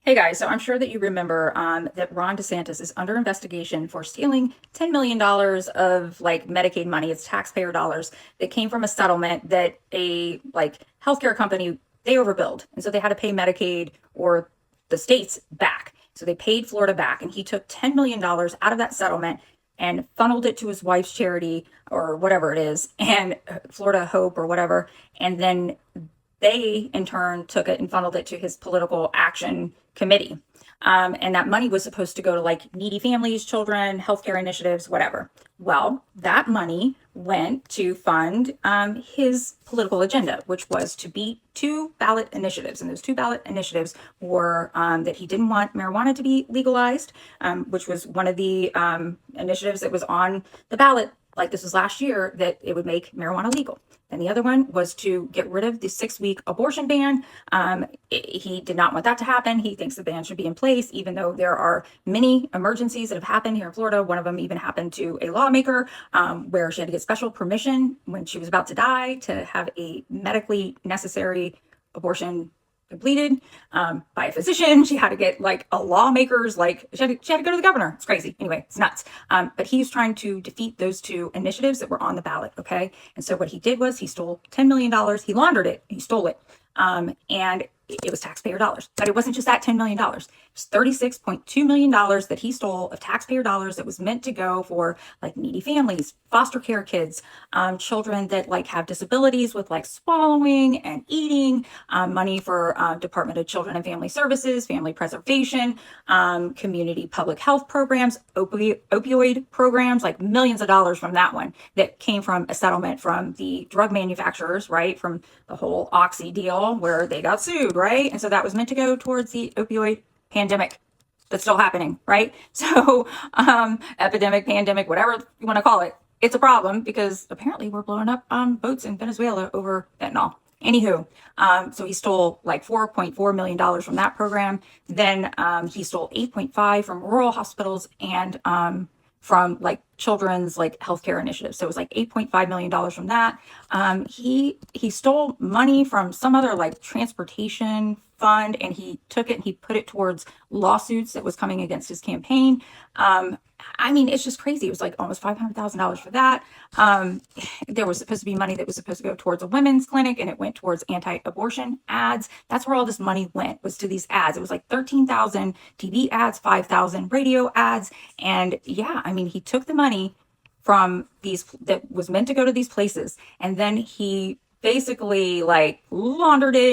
Hey guys, so I'm sure that you remember that Ron Desantis is under investigation for stealing $10 million of like Medicaid money. It's taxpayer dollars that came from a settlement that a like healthcare company they overbilled. And so they had to pay Medicaid or the states back. So they paid Florida back and he took $10 million out of that settlement and funneled it to his wife's charity or whatever it is, and Florida Hope or whatever. And then they in turn took it and funneled it to his political action committee. And that money was supposed to go to like needy families, children, healthcare initiatives, whatever. Well, that money went to fund his political agenda, which was to beat two ballot initiatives. And those two ballot initiatives were that he didn't want marijuana to be legalized, which was one of the initiatives that was on the ballot. Like this was last year, that it would make marijuana legal. And the other one was to get rid of the 6-week abortion ban. He did not want that to happen. He thinks the ban should be in place, even though there are many emergencies that have happened here in Florida. One of them even happened to a lawmaker where she had to get special permission when she was about to die to have a medically necessary abortion completed by a physician. She had to get like a lawmaker's, like she had to go to the governor. It's crazy. Anyway, it's nuts. But he's trying to defeat those two initiatives that were on the ballot. Okay. And so what he did was he stole $10 million. He laundered it. He stole it. And it was taxpayer dollars, but it wasn't just that $10 million. It was $36.2 million that he stole of taxpayer dollars that was meant to go for like needy families, foster care kids, children that like have disabilities with like swallowing and eating, money for Department of Children and Family Services, family preservation, community public health programs, opioid programs, like millions of dollars from that one that came from a settlement from the drug manufacturers, right? From the whole Oxy deal where they got sued, right? And so that was meant to go towards the opioid pandemic that's still happening, right? So epidemic, pandemic, whatever you want to call it, it's a problem because apparently we're blowing up boats in Venezuela over fentanyl. Anywho, so he stole like $4.4 million from that program. Then he stole 8.5 from rural hospitals and from like children's like healthcare initiatives. So it was like $8.5 million from that. He stole money from some other like transportation fund and he took it and he put it towards lawsuits that was coming against his campaign. I mean, it's just crazy. It was like almost $500,000 for that. There was supposed to be money that was supposed to go towards a women's clinic and it went towards anti-abortion ads. That's where all this money went, was to these ads. It was like 13,000 TV ads, 5,000 radio ads. And yeah, I mean, he took the money from these that was meant to go to these places and then he basically like laundered it